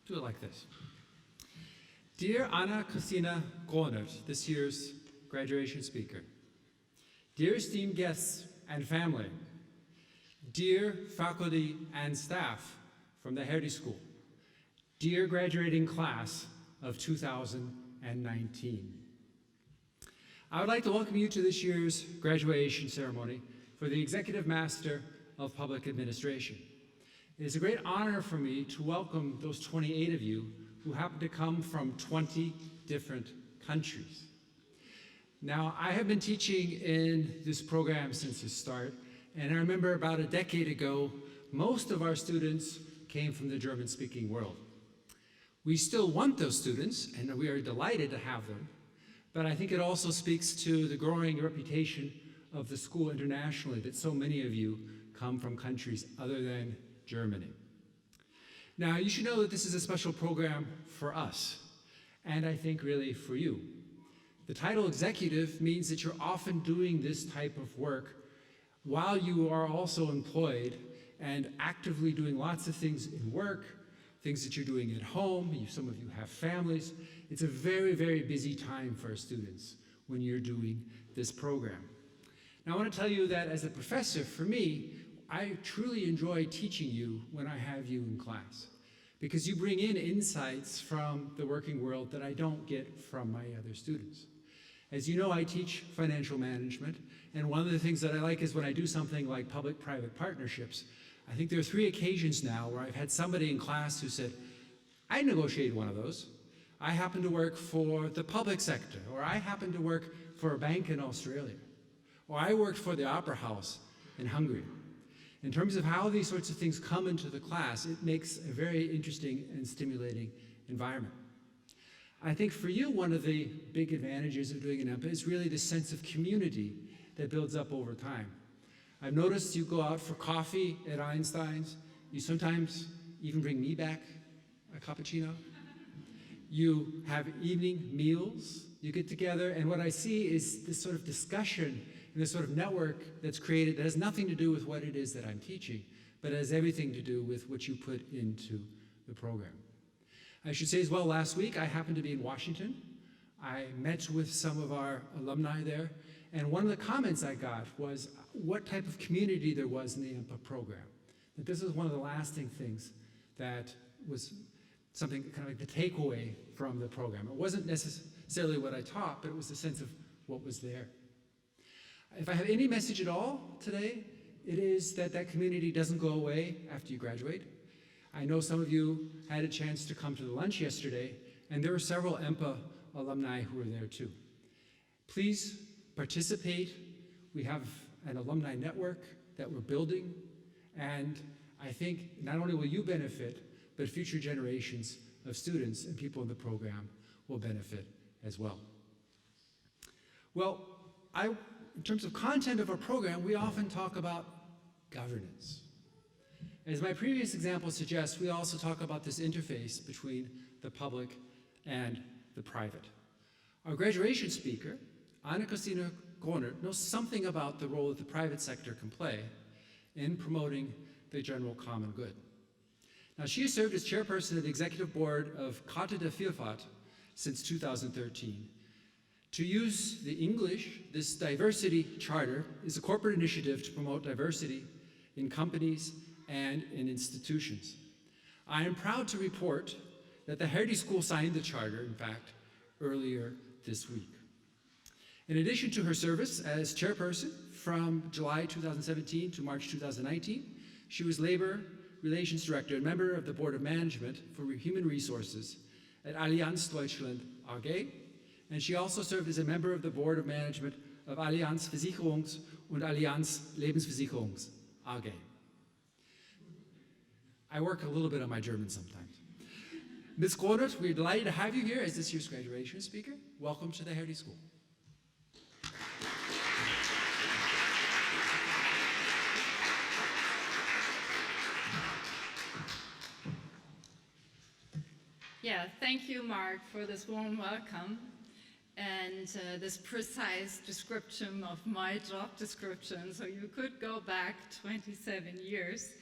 Do it like this. Dear Anna-Christina Gornert, this year's graduation speaker. Dear esteemed guests and family. Dear faculty and staff from the Hertie School. Dear graduating class of 2019. I would like to welcome you to this year's graduation ceremony for the Executive Master of Public Administration. It is a great honor for me to welcome those 28 of you who happen to come from 20 different countries. Now, I have been teaching in this program since its start, and I remember about a decade ago, most of our students came from the German-speaking world. We still want those students, and we are delighted to have them, but I think it also speaks to the growing reputation of the school internationally that so many of you come from countries other than Germany. Now, you should know that this is a special program for us, and I think really for you. The title executive means that you're often doing this type of work while you are also employed and actively doing lots of things in work, things that you're doing at home. Some of you have families. It's a very, very busy time for our students when you're doing this program. Now, I want to tell you that as a professor, for me, I truly enjoy teaching you when I have you in class, because you bring in insights from the working world that I don't get from my other students. As you know, I teach financial management, and one of the things that I like is when I do something like public-private partnerships. I think there are 3 occasions now where I've had somebody in class who said, I negotiated one of those. I happen to work for the public sector, or I happen to work for a bank in Australia, or I worked for the Opera House in Hungary. In terms of how these sorts of things come into the class, it makes a very interesting and stimulating environment. I think for you, one of the big advantages of doing an MPA is really the sense of community that builds up over time. I've noticed you go out for coffee at Einstein's. You sometimes even bring me back a cappuccino. You have evening meals. You get together, and what I see is this sort of discussion and this sort of network that's created that has nothing to do with what it is that I'm teaching, but has everything to do with what you put into the program. I should say as well, last week I happened to be in Washington. I met with some of our alumni there, and one of the comments I got was what type of community there was in the MPA program. That this was one of the lasting things that was something kind of like the takeaway from the program. It wasn't necessarily what I taught, but it was the sense of what was there. If I have any message at all today, it is that that community doesn't go away after you graduate. I know some of you had a chance to come to the lunch yesterday, and there were several MPA alumni who were there too. Please participate. We have an alumni network that we're building, and I think not only will you benefit, but future generations of students and people in the program will benefit as well. Well, in terms of content of our program, we often talk about governance. As my previous example suggests, we also talk about this interface between the public and the private. Our graduation speaker, Anna-Christina Gornert, knows something about the role that the private sector can play in promoting the general common good. Now, she has served as chairperson of the executive board of Karte der Vielfalt since 2013. To use the English, this diversity charter is a corporate initiative to promote diversity in companies and in institutions. I am proud to report that the Hertie School signed the charter, in fact, earlier this week. In addition to her service as chairperson from July 2017 to March 2019, she was Labor Relations Director and member of the Board of Management for Human Resources at Allianz Deutschland AG, and she also served as a member of the Board of Management of Allianz Versicherungs- und Allianz Lebensversicherungs AG. I work a little bit on my German sometimes. Ms. Gornert, we're delighted to have you here as this year's graduation speaker. Welcome to the Hertie School. Yeah, thank you, Mark, for this warm welcome and this precise description of my job description. So you could go back 27 years.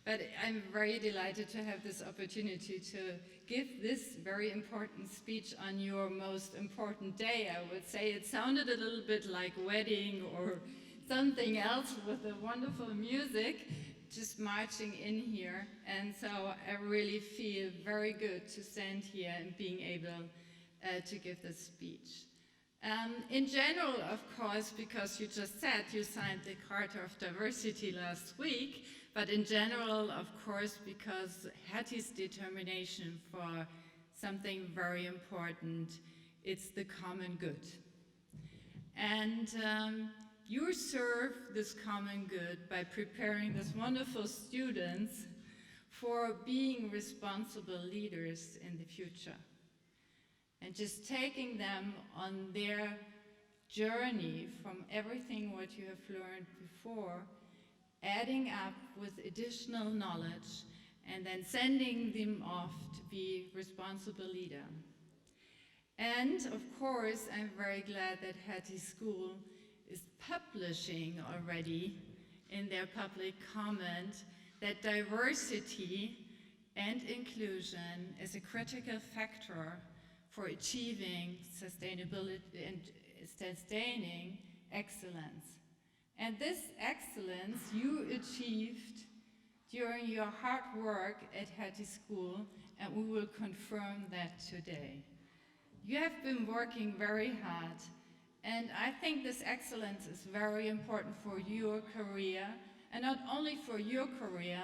But I'm very delighted to have this opportunity to give this very important speech on your most important day. I would say it sounded a little bit like wedding or something else with the wonderful music just marching in here. And so I really feel very good to stand here and being able to give this speech. In general, of course, because you just said you signed the Charter of Diversity last week, but in general, of course, because Hertie's determination for something very important, it's the common good. And you serve this common good by preparing these wonderful students for being responsible leaders in the future. And just taking them on their journey from everything what you have learned before, adding up with additional knowledge, and then sending them off to be responsible leader. And of course, I'm very glad that Hertie School is publishing already in their public comment that diversity and inclusion is a critical factor for achieving sustainability and sustaining excellence. And this excellence you achieved during your hard work at Hertie School, and we will confirm that today. You have been working very hard, and I think this excellence is very important for your career, and not only for your career,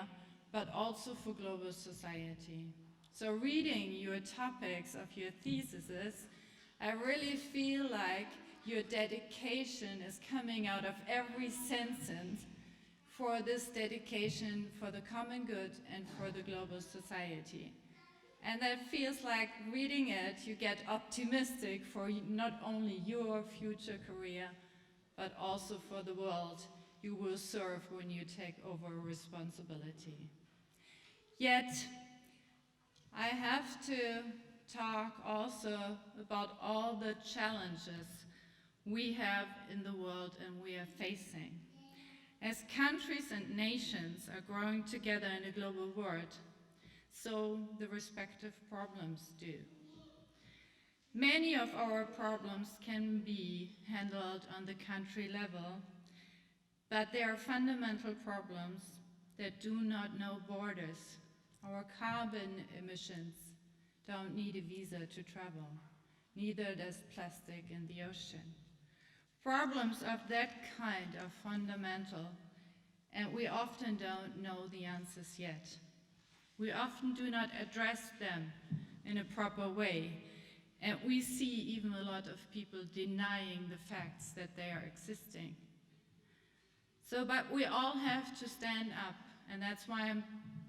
but also for global society. So reading your topics of your theses, I really feel like your dedication is coming out of every sentence for this dedication for the common good and for the global society. And that feels like reading it, you get optimistic for not only your future career, but also for the world you will serve when you take over responsibility. Yet, I have to talk also about all the challenges we have in the world and we are facing. As countries and nations are growing together in a global world, so the respective problems do. Many of our problems can be handled on the country level, but there are fundamental problems that do not know borders. Our carbon emissions don't need a visa to travel, neither does plastic in the ocean. Problems of that kind are fundamental, and we often don't know the answers yet. We often do not address them in a proper way, and we see even a lot of people denying the facts that they are existing. So, but we all have to stand up, and that's why I'm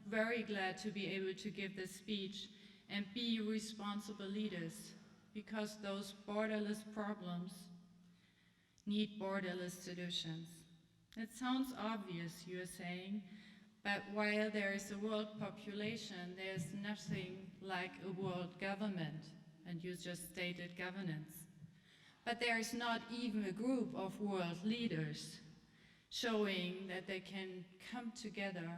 very glad to be able to give this speech and be responsible leaders, because those borderless problems need borderless solutions. It sounds obvious, you're saying, but while there is a world population, there's nothing like a world government, and you just stated governance. But there is not even a group of world leaders showing that they can come together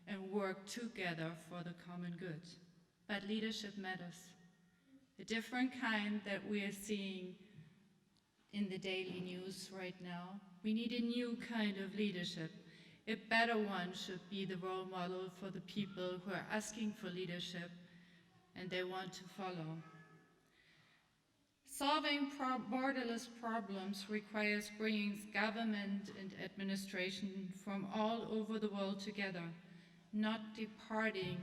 and work together for the common good. But leadership matters. A different kind that we are seeing in the daily news right now. We need a new kind of leadership. A better one should be the role model for the people who are asking for leadership and they want to follow. Solving borderless problems requires bringing government and administration from all over the world together, not departing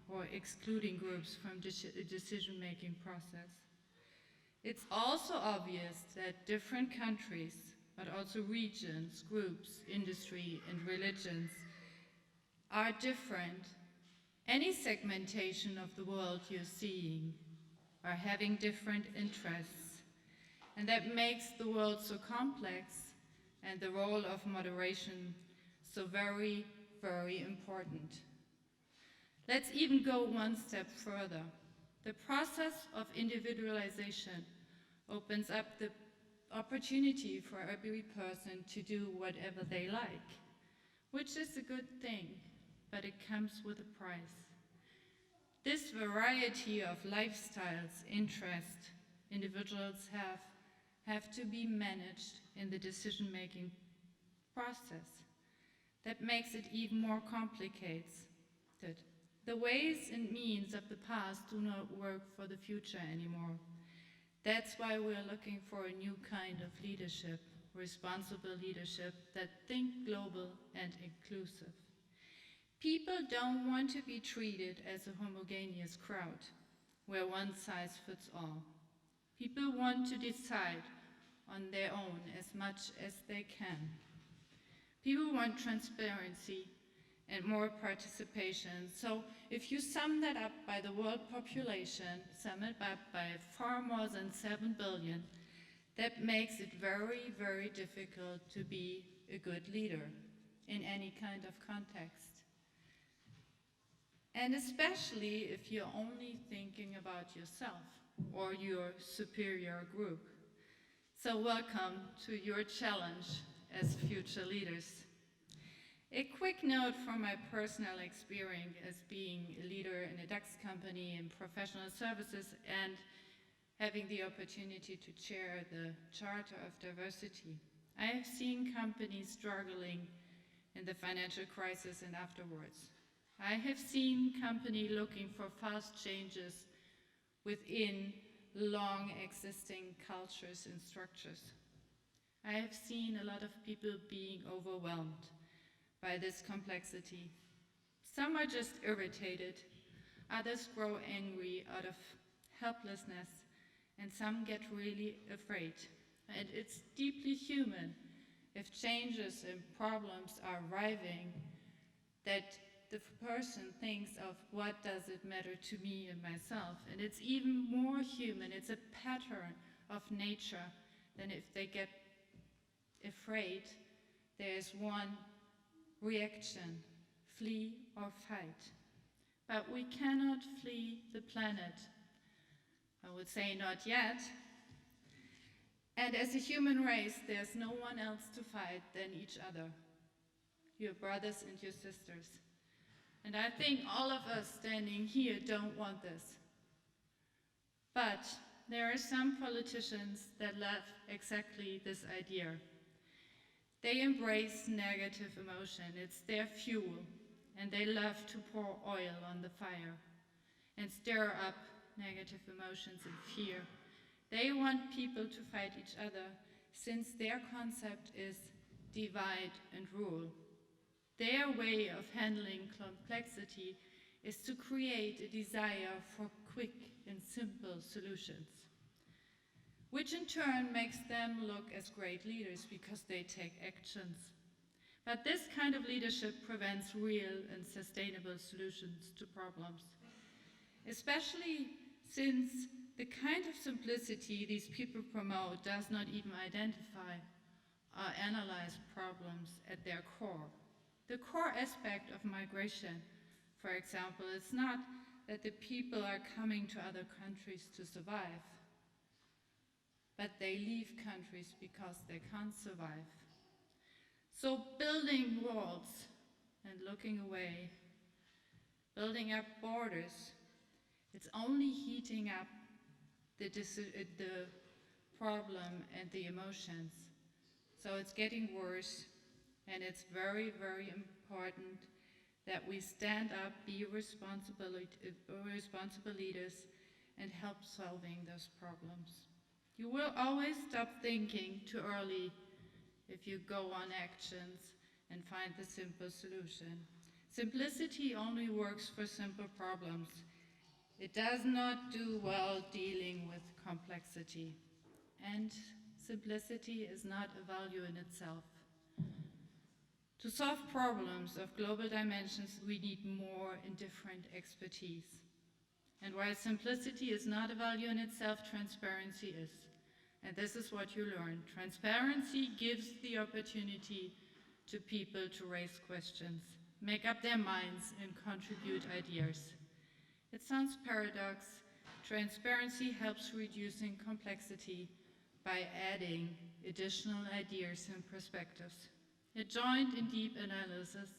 or excluding groups from the decision-making process. It's also obvious that different countries, but also regions, groups, industry, and religions are different. Any segmentation of the world you're seeing are having different interests. And that makes the world so complex and the role of moderation so very, very important. Let's even go one step further. The process of individualization opens up the opportunity for every person to do whatever they like, which is a good thing. but it comes with a price. This variety of lifestyles, interests individuals have to be managed in the decision-making process. That makes it even more complicated. The ways and means of the past do not work for the future anymore. That's why we're looking for a new kind of leadership, responsible leadership that think global and inclusive. People don't want to be treated as a homogeneous crowd, where one size fits all. People want to decide on their own as much as they can. People want transparency and more participation. So if you sum that up by the world population, sum it up by far more than 7 billion, that makes it very, very difficult to be a good leader in any kind of context. And especially if you're only thinking about yourself or your superior group. So welcome to your challenge as future leaders. A quick note from my personal experience as being a leader in a DAX company in professional services and having the opportunity to chair the Charter of Diversity. I have seen companies struggling in the financial crisis and afterwards. I have seen companies looking for fast changes within long existing cultures and structures. I have seen a lot of people being overwhelmed by this complexity. Some are just irritated, others grow angry out of helplessness, and some get really afraid. And it's deeply human if changes and problems are arriving that the person thinks of what does it matter to me and myself. And it's even more human, it's a pattern of nature than if they get afraid, there's one reaction, flee or fight. But we cannot flee the planet. I would say not yet. And as a human race, there's no one else to fight than each other, your brothers and your sisters. And I think all of us standing here don't want this. But there are some politicians that love exactly this idea. They embrace negative emotion, it's their fuel, and they love to pour oil on the fire and stir up negative emotions and fear. They want people to fight each other since their concept is divide and rule. Their way of handling complexity is to create a desire for quick and simple solutions, which in turn makes them look as great leaders because they take actions. But this kind of leadership prevents real and sustainable solutions to problems, especially since the kind of simplicity these people promote does not even identify or analyze problems at their core. The core aspect of migration, for example, is not that the people are coming to other countries to survive, but they leave countries because they can't survive. So building walls and looking away, building up borders, it's only heating up the problem and the emotions. So it's getting worse, and it's very, very important that we stand up, be responsible leaders, and help solving those problems. You will always stop thinking too early if you go on actions and find the simple solution. Simplicity only works for simple problems. It does not do well dealing with complexity. And simplicity is not a value in itself. To solve problems of global dimensions, we need more and different expertise. And while simplicity is not a value in itself, transparency is. And this is what you learn. Transparency gives the opportunity to people to raise questions, make up their minds, and contribute ideas. It sounds paradox. Transparency helps reducing complexity by adding additional ideas and perspectives. A joint and deep analysis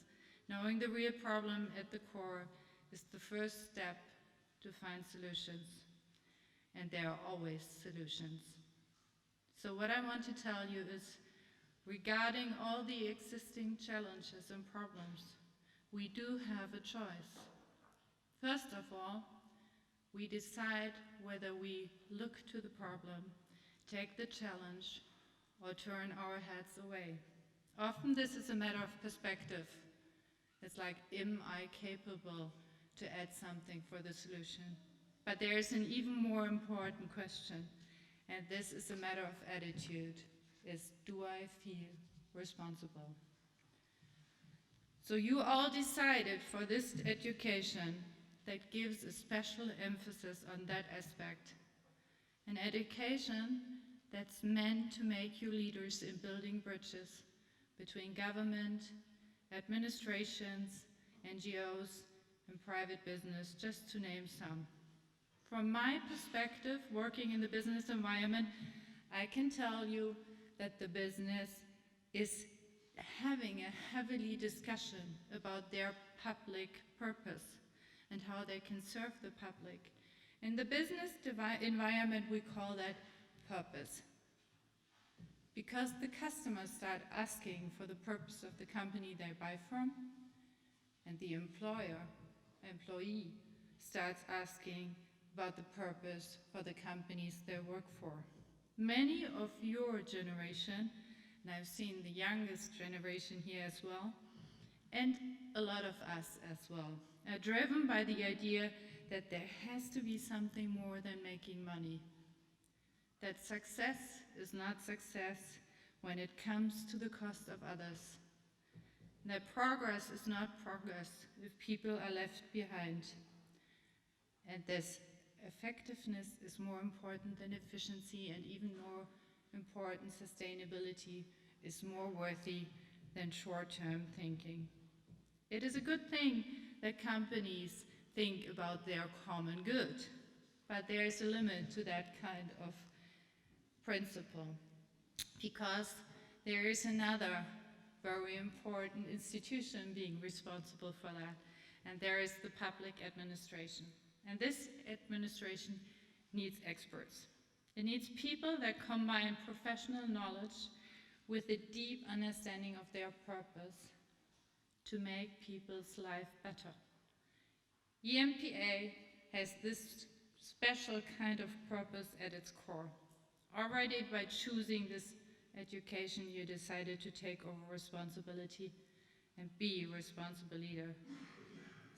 Knowing the real problem at the core is the first step to find solutions. And there are always solutions. So what I want to tell you is, regarding all the existing challenges and problems, we do have a choice. First of all, we decide whether we look to the problem, take the challenge, or turn our heads away. Often this is a matter of perspective. It's like, am I capable to add something for the solution? But there is an even more important question, and this is a matter of attitude, is, do I feel responsible? So you all decided for this education that gives a special emphasis on that aspect. An education that's meant to make you leaders in building bridges between government, administrations, NGOs, and private business, just to name some. From my perspective, working in the business environment, I can tell you that the business is having a heavily discussion about their public purpose and how they can serve the public. In the business environment, we call that purpose. Because the customers start asking for the purpose of the company they buy from, and the employee starts asking about the purpose for the companies they work for. Many of your generation, and I've seen the youngest generation here as well, and a lot of us as well, are driven by the idea that there has to be something more than making money. That success is not success when it comes to the cost of others. That progress is not progress if people are left behind. And this effectiveness is more important than efficiency, and even more important, sustainability is more worthy than short-term thinking. It is a good thing that companies think about their common good, but there is a limit to that kind of principle, because there is another very important institution being responsible for that, and there is the public administration. And this administration needs experts. It needs people that combine professional knowledge with a deep understanding of their purpose to make people's life better. EMPA has this special kind of purpose at its core. Already by choosing this education, you decided to take over responsibility and be a responsible leader.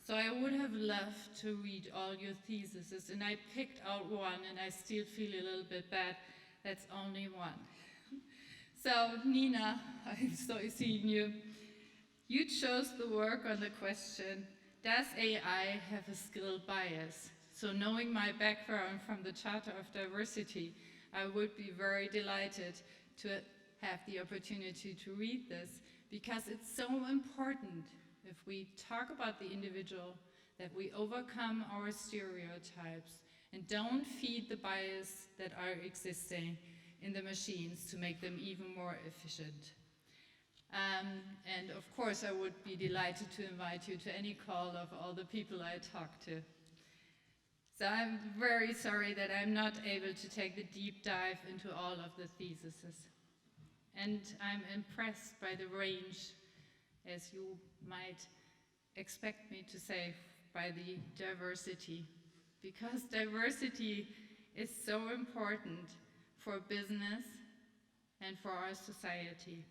So I would have loved to read all your theses, and I picked out one, and I still feel a little bit bad. That's only one. So Nina, I'm so seeing you. You chose the work on the question, does AI have a skill bias? So knowing my background from the Charter of Diversity, I would be very delighted to have the opportunity to read this, because it's so important, if we talk about the individual, that we overcome our stereotypes and don't feed the bias that are existing in the machines to make them even more efficient. And of course, I would be delighted to invite you to any call of all the people I talk to. So I'm very sorry that I'm not able to take the deep dive into all of the theses. And I'm impressed by the range, as you might expect me to say, by the diversity. Because diversity is so important for business and for our society.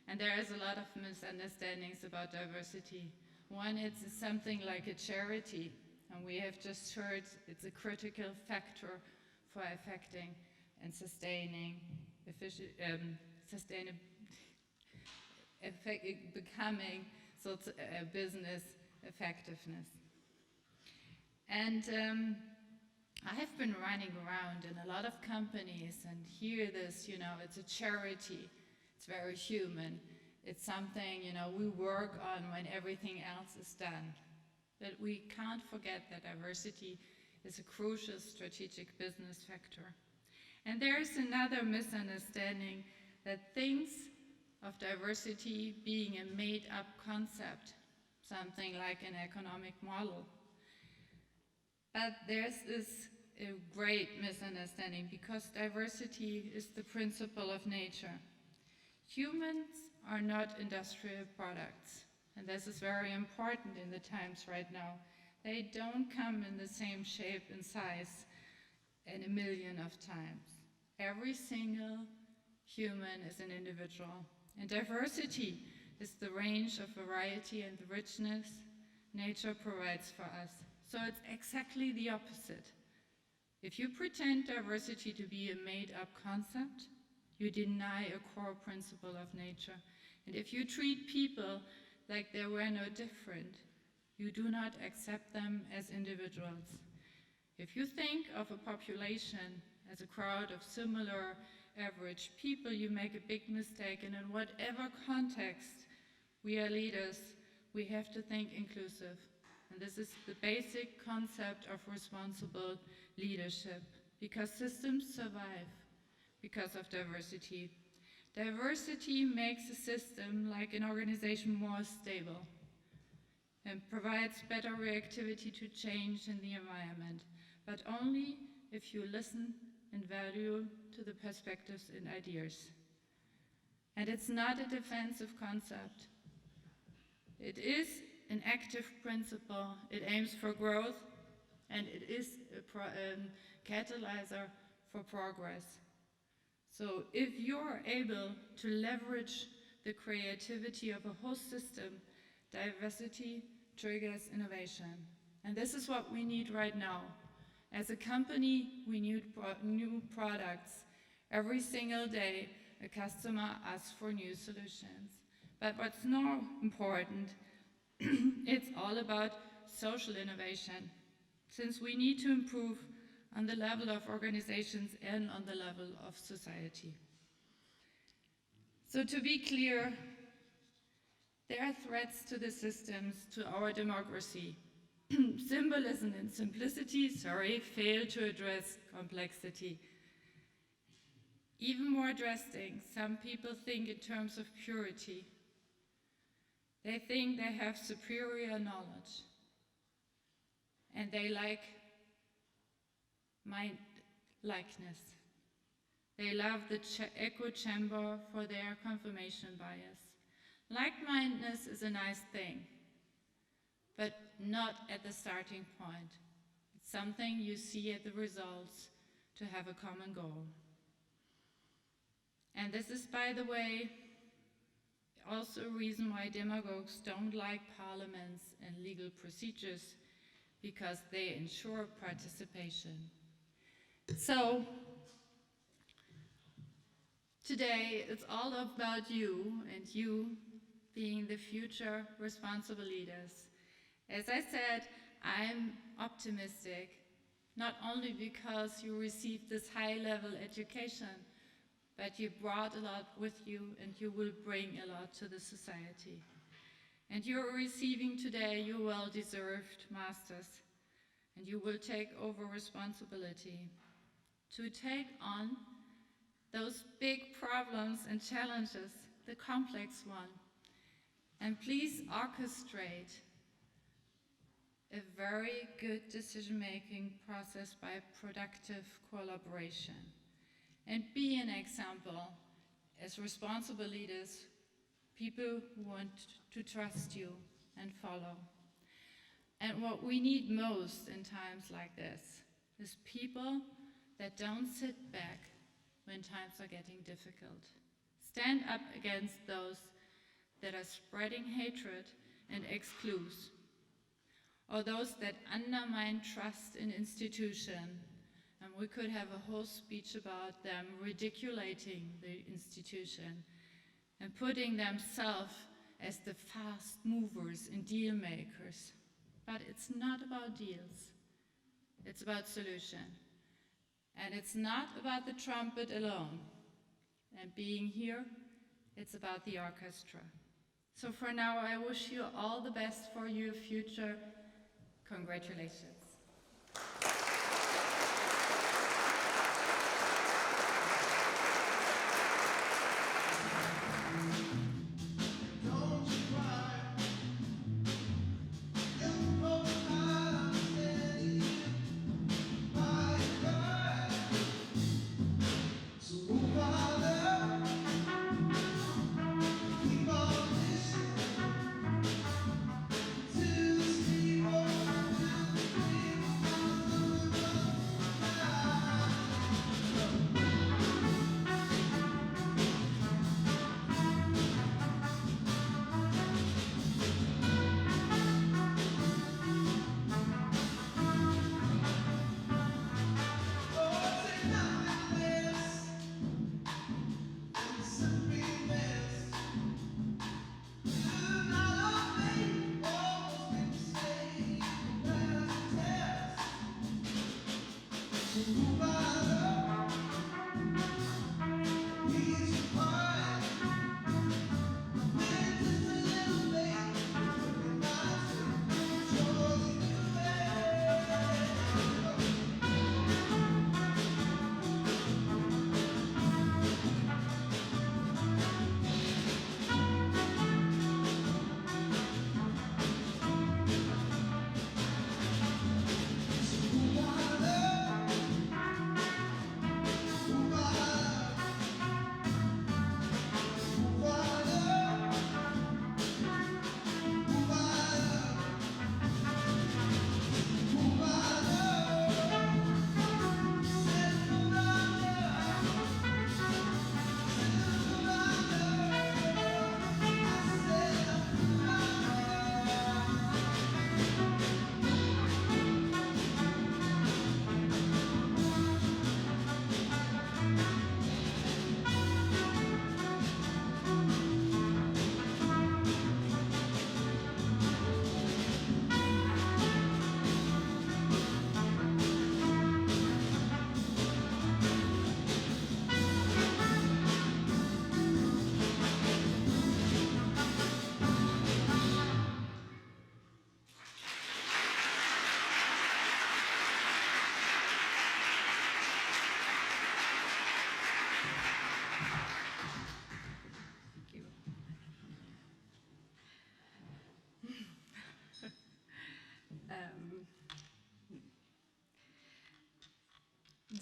And there is a lot of misunderstandings about diversity. One, it's something like a charity, and we have just heard it's a critical factor for affecting and sustaining becoming business effectiveness. And I have been running around in a lot of companies and hear this, it's a charity, it's very human, it's something, we work on when everything else is done. But we can't forget that diversity is a crucial strategic business factor. And there is another misunderstanding, that thinks of diversity being a made-up concept, something like an economic model. But there's this a great misunderstanding, because diversity is the principle of nature. Humans are not industrial products, and this is very important in the times right now. They don't come in the same shape and size and a million of times. Every single human is an individual, and diversity is the range of variety and richness nature provides for us. So it's exactly the opposite. If you pretend diversity to be a made-up concept, you deny a core principle of nature. And if you treat people like they were no different, you do not accept them as individuals. If you think of a population as a crowd of similar average people, you make a big mistake. And in whatever context we are leaders, we have to think inclusive. And this is the basic concept of responsible leadership, because systems survive because of diversity. Diversity makes a system, like an organization, more stable and provides better reactivity to change in the environment, but only if you listen and value to the perspectives and ideas. And it's not a defensive concept. It is an active principle. It aims for growth, and it is a catalyzer for progress. So if you're able to leverage the creativity of a whole system, diversity triggers innovation. And this is what we need right now. As a company, we need new products. Every single day, a customer asks for new solutions. But what's more important, it's all about social innovation, since we need to improve on the level of organizations and on the level of society. So to be clear, there are threats to the systems, to our democracy. Symbolism and simplicity, fail to address complexity. Even more drastic, some people think in terms of purity. They think they have superior knowledge, and they like mind likeness. They love the echo chamber for their confirmation bias. Like-mindedness is a nice thing, but not at the starting point. It's something you see at the results to have a common goal. And this is, by the way, also a reason why demagogues don't like parliaments and legal procedures, because they ensure participation. So, today it's all about you, and you being the future responsible leaders. As I said, I'm optimistic, not only because you received this high-level education, but you brought a lot with you, and you will bring a lot to the society. And you're receiving today your well-deserved masters, and you will take over responsibility to take on those big problems and challenges, the complex one. And please orchestrate a very good decision-making process by productive collaboration. And be an example as responsible leaders, people who want to trust you and follow. And what we need most in times like this is people that don't sit back when times are getting difficult. Stand up against those that are spreading hatred and exclusion, or those that undermine trust in institutions. And we could have a whole speech about them ridiculating the institution and putting themselves as the fast movers and deal makers. But it's not about deals, it's about solution. And it's not about the trumpet alone. And being here, it's about the orchestra. So for now, I wish you all the best for your future. Congratulations.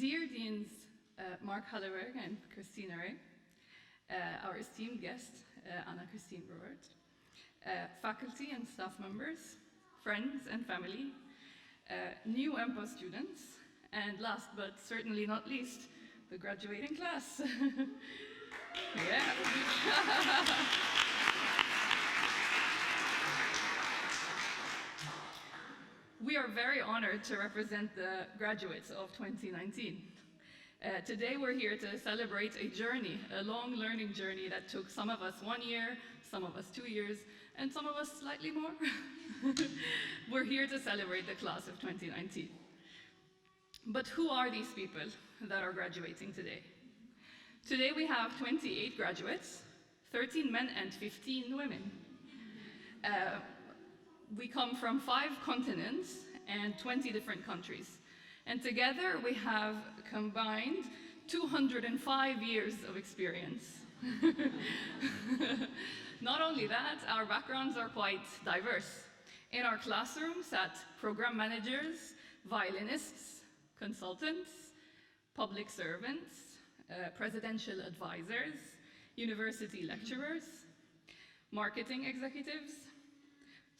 Dear Deans Mark Halleberg and Christine Ray, our esteemed guest, Anna-Christine Robert, faculty and staff members, friends and family, new MPA students, and last but certainly not least, the graduating class. Yeah. We are very honored to represent the graduates of 2019. Today we're here to celebrate a journey, a long learning journey that took some of us 1 year, some of us 2 years, and some of us slightly more. We're here to celebrate the class of 2019. But who are these people that are graduating today? Today we have 28 graduates, 13 men and 15 women. We come from 5 continents and 20 different countries. And together we have combined 205 years of experience. Not only that, our backgrounds are quite diverse. In our classroom sat program managers, violinists, consultants, public servants, presidential advisors, university lecturers, marketing executives,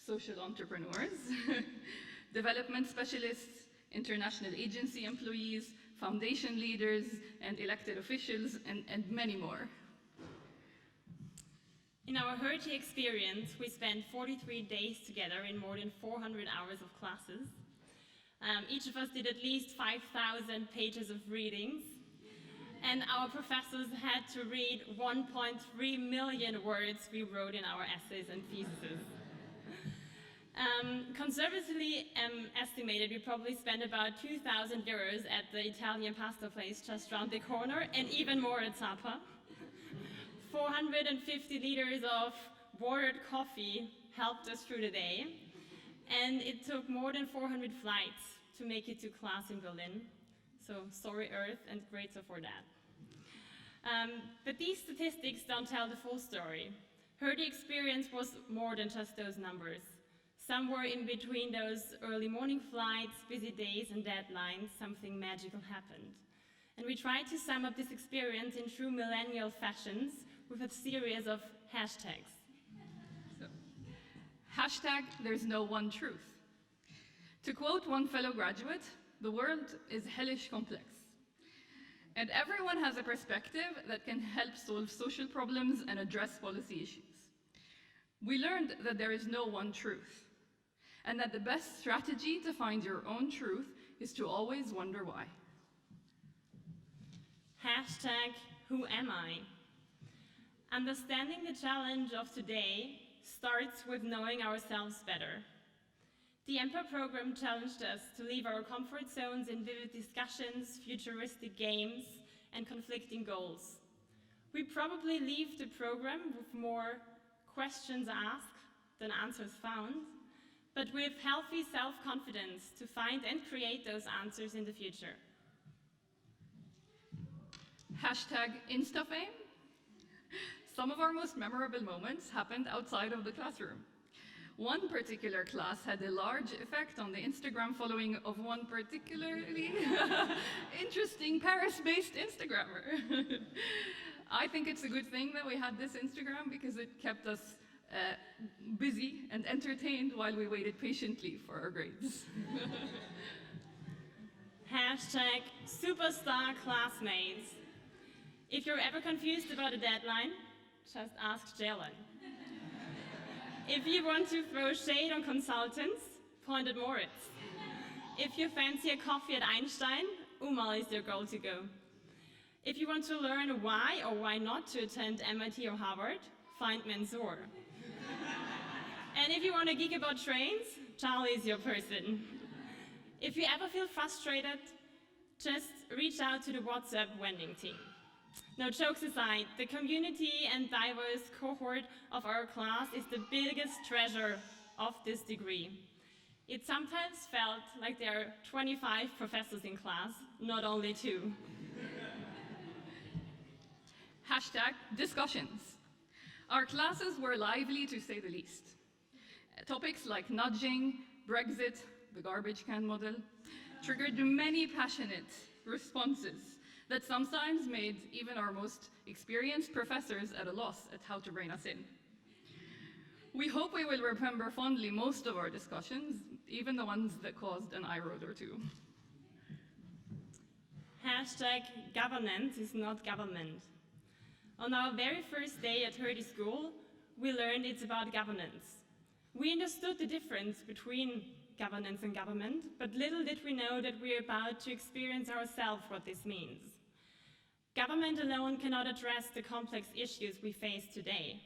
social entrepreneurs, development specialists, international agency employees, foundation leaders, and elected officials, and many more. In our Hertie experience, we spent 43 days together in more than 400 hours of classes. Each of us did at least 5,000 pages of readings, and our professors had to read 1.3 million words we wrote in our essays and theses. Conservatively estimated, we probably spent about 2,000 euros at the Italian pasta place just around the corner, and even more at Zappa. 450 liters of watered coffee helped us through the day, and it took more than 400 flights to make it to class in Berlin. So sorry Earth, and grateful for that. But these statistics don't tell the full story. Hertie experience was more than just those numbers. Somewhere in between those early morning flights, busy days and deadlines, something magical happened. And we tried to sum up this experience in true millennial fashions with a series of hashtags. So, hashtag, there's no one truth. To quote one fellow graduate, the world is hellish complex. And everyone has a perspective that can help solve social problems and address policy issues. We learned that there is no one truth, and that the best strategy to find your own truth is to always wonder why. Hashtag, who am I? Understanding the challenge of today starts with knowing ourselves better. The MPA program challenged us to leave our comfort zones in vivid discussions, futuristic games, and conflicting goals. We probably leave the program with more questions asked than answers found, but with healthy self-confidence to find and create those answers in the future. Hashtag InstaFame. Some of our most memorable moments happened outside of the classroom. One particular class had a large effect on the Instagram following of one particularly interesting Paris-based Instagrammer. I think it's a good thing that we had this Instagram because it kept us busy and entertained while we waited patiently for our grades. Hashtag superstar classmates. If you're ever confused about a deadline, just ask Jalen. If you want to throw shade on consultants, point at Moritz. If you fancy a coffee at Einstein, Umal is your goal to go. If you want to learn why or why not to attend MIT or Harvard, find Mansoor. And if you want to geek about trains, Charlie is your person. If you ever feel frustrated, just reach out to the WhatsApp vending team. No, jokes aside, the community and diverse cohort of our class is the biggest treasure of this degree. It sometimes felt like there are 25 professors in class, not only 2. Hashtag discussions. Our classes were lively, to say the least. Topics like nudging, Brexit, the garbage can model, triggered many passionate responses that sometimes made even our most experienced professors at a loss at how to rein us in. We hope we will remember fondly most of our discussions, even the ones that caused an eye roll or two. Hashtag governance is not government. On our very first day at Hertie School, we learned it's about governance. We understood the difference between governance and government, but little did we know that we're about to experience ourselves what this means. Government alone cannot address the complex issues we face today.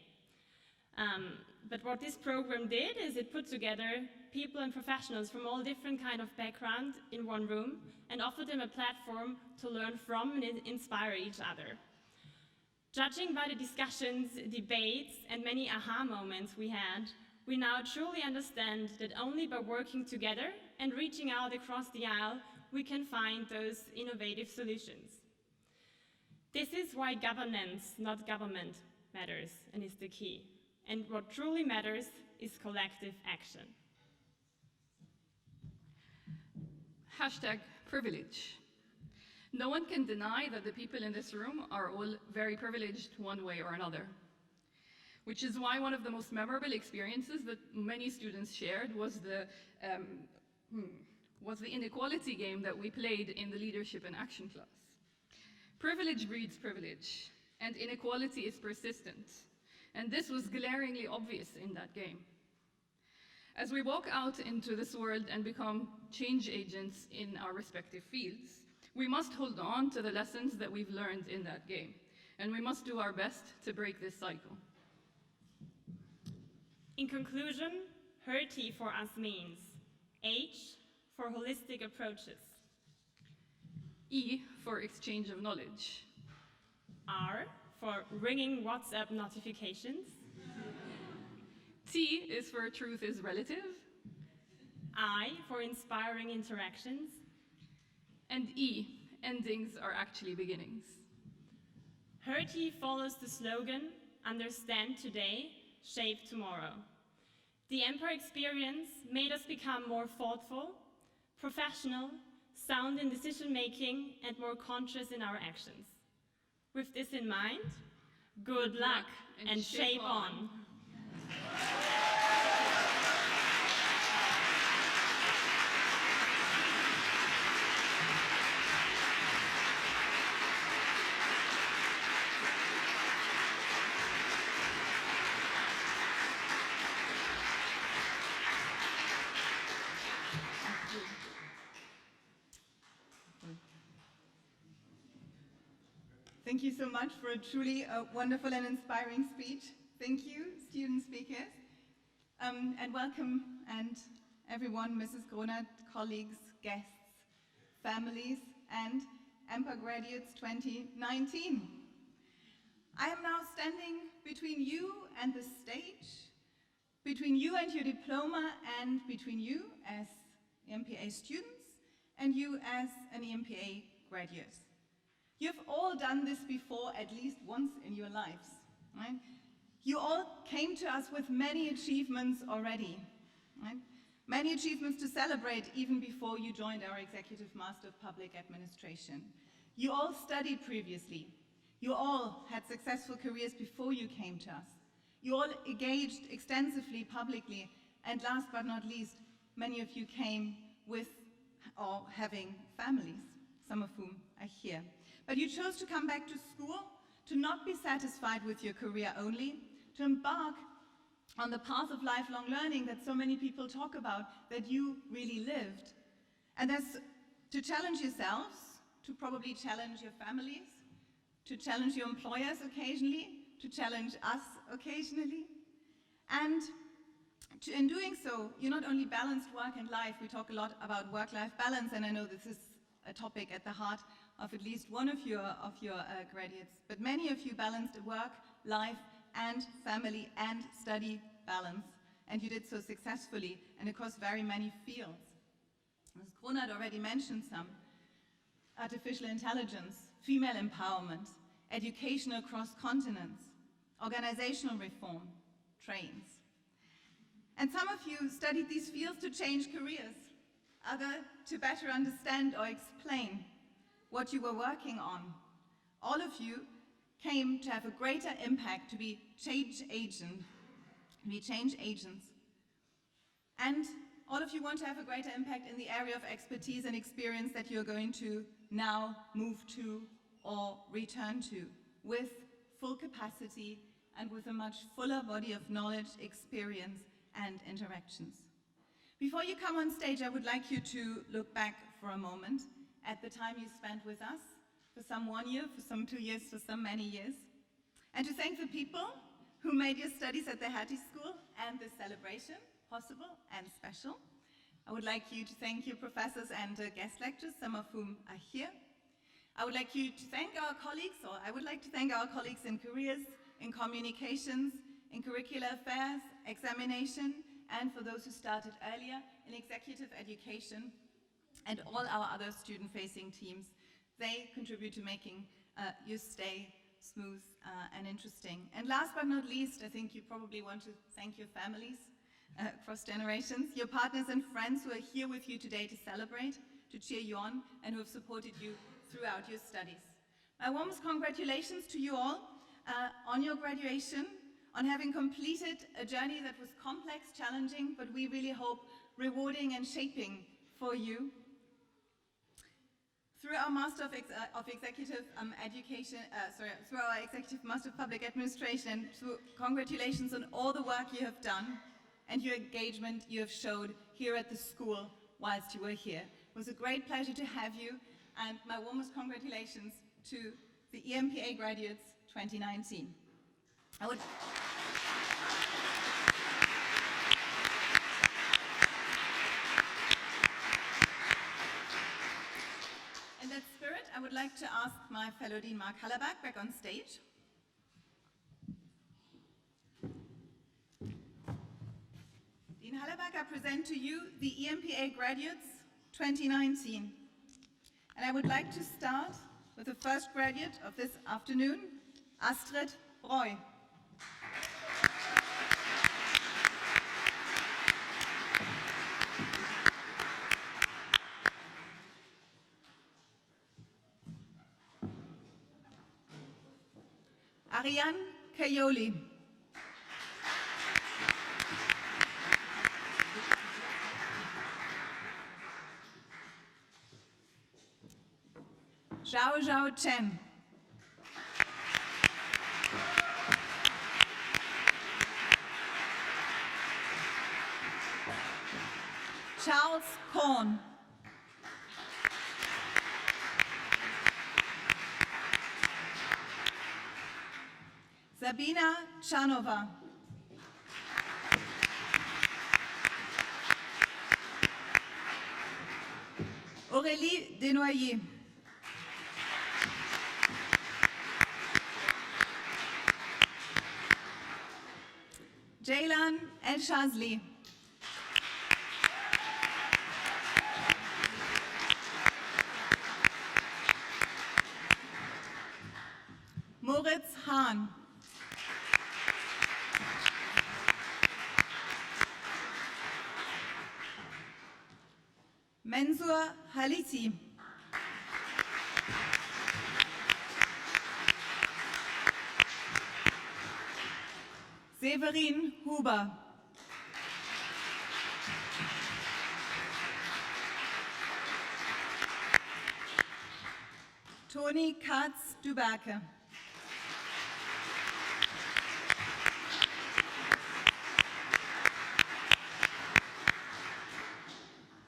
But what this program did is it put together people and professionals from all different kinds of backgrounds in one room and offered them a platform to learn from and inspire each other. Judging by the discussions, debates, and many aha moments we had, we now truly understand that only by working together and reaching out across the aisle, we can find those innovative solutions. This is why governance, not government, matters and is the key. And what truly matters is collective action. Hashtag privilege. No one can deny that the people in this room are all very privileged one way or another. Which is why one of the most memorable experiences that many students shared was the inequality game that we played in the leadership and action class. Privilege breeds privilege, and inequality is persistent. And this was glaringly obvious in that game. As we walk out into this world and become change agents in our respective fields, we must hold on to the lessons that we've learned in that game, and we must do our best to break this cycle. In conclusion, Hertie for us means H for holistic approaches, E for exchange of knowledge, R for ringing WhatsApp notifications, T is for truth is relative, I for inspiring interactions, and E, endings are actually beginnings. Hertie follows the slogan, understand today, shape tomorrow. The MPA experience made us become more thoughtful, professional, sound in decision-making, and more conscious in our actions. With this in mind, good luck and shape on. Thank you so much for a truly wonderful and inspiring speech. Thank you, student speakers. And welcome, and everyone, Mrs. Gronert, colleagues, guests, families, and MPA Graduates 2019. I am now standing between you and the stage, between you and your diploma, and between you as MPA students and you as an MPA graduate. You've all done this before at least once in your lives, right? You all came to us with many achievements already, right? Many achievements to celebrate even before you joined our Executive Master of Public Administration. You all studied previously. You all had successful careers before you came to us. You all engaged extensively publicly, and last but not least, many of you came with or having families, some of whom are here. But you chose to come back to school, to not be satisfied with your career only, to embark on the path of lifelong learning that so many people talk about, that you really lived. And that's to challenge yourselves, to probably challenge your families, to challenge your employers occasionally, to challenge us occasionally. And in doing so, you not only balanced work and life, we talk a lot about work-life balance, and I know this is a topic at the heart of at least one of your graduates, but many of you balanced work, life, and family and study balance, and you did so successfully and across very many fields. Ms. Gronert already mentioned some: artificial intelligence, female empowerment, education across continents, organizational reform, trains. And some of you studied these fields to change careers, others to better understand or explain what you were working on. All of you came to have a greater impact, to be change agents. And all of you want to have a greater impact in the area of expertise and experience that you're going to now move to or return to with full capacity and with a much fuller body of knowledge, experience, and interactions. Before you come on stage, I would like you to look back for a moment at the time you spent with us, for some 1 year, for some 2 years, for some many years, and to thank the people who made your studies at the Hertie School and this celebration possible and special. I would like you to thank your professors and guest lecturers, some of whom are here. I would like you to thank our colleagues, or I would like to thank our colleagues in careers, in communications, in curricular affairs, examination, and for those who started earlier, in executive education, and all our other student-facing teams. They contribute to making your stay smooth and interesting. And last but not least, I think you probably want to thank your families across generations, your partners and friends who are here with you today to celebrate, to cheer you on, and who have supported you throughout your studies. My warmest congratulations to you all on your graduation, on having completed a journey that was complex, challenging, but we really hope rewarding and shaping for you. Through our Master of Executive Education, through our Executive Master of Public Administration, and through congratulations on all the work you have done and your engagement you have showed here at the school whilst you were here. It was a great pleasure to have you, and my warmest congratulations to the MPA Graduates 2019. In that spirit, I would like to ask my fellow Dean Mark Hallerberg back on stage. Dean Hallerberg, I present to you the EMPA Graduates 2019. And I would like to start with the first graduate of this afternoon, Astrid Breu. Ariane Caioli. Zhao Zhao Chen. Charles Korn. Sabina Chanova. Aurélie Desnoyers. Jaylan El Shazli. Moritz Hahn. Mensur Haliti. Severin Huber. Toni Katz-Düberke.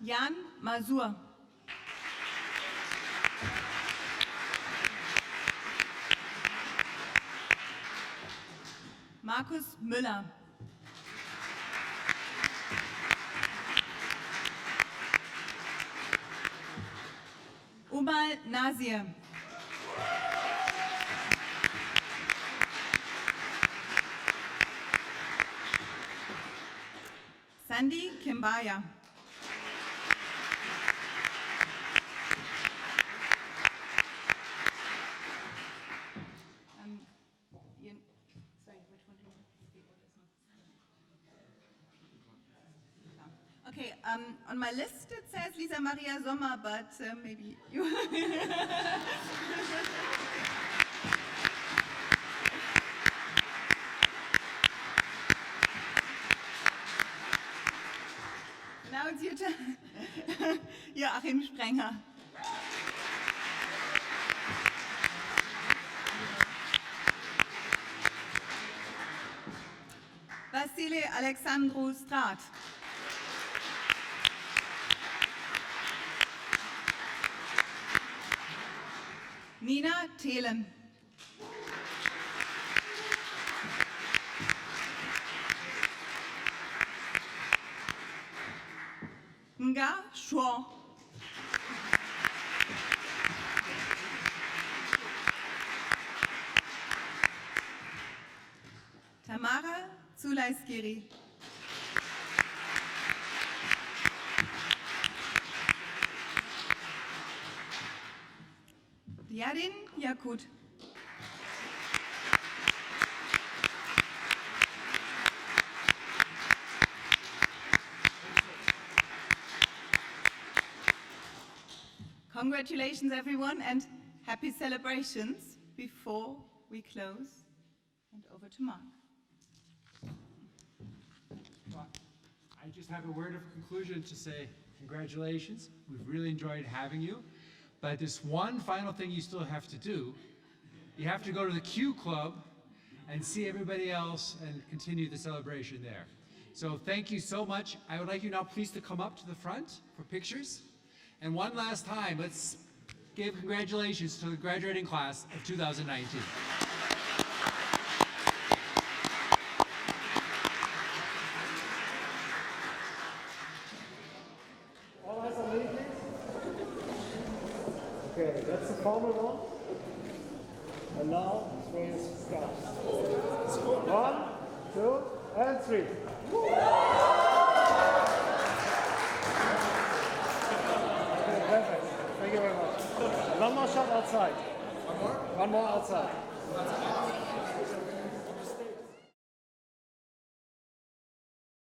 Jan Mazur. Markus Müller. Umal Nasir. Sandy Kimbaya. On On my list it says Lisa Maria Sommer, but maybe you... Now it's your turn. Joachim Sprenger. Vasile Alexandru Strat. Nina Thelen. Nga Shuo. Tamara Zulaiskiri. Yadin Yakut. Congratulations everyone and happy celebrations before we close. And over to Mark. Well, I just have a word of conclusion to say congratulations. We've really enjoyed having you. But there's one final thing you still have to do. You have to go to the Q Club and see everybody else and continue the celebration there. So thank you so much. I would like you now please to come up to the front for pictures. And one last time, let's give congratulations to the graduating class of 2019. All eyes on me, please. Okay, that's the formal one. And now, please start. 1, 2, and 3. Okay, perfect. Thank you very much. One more shot outside. One more? One more outside.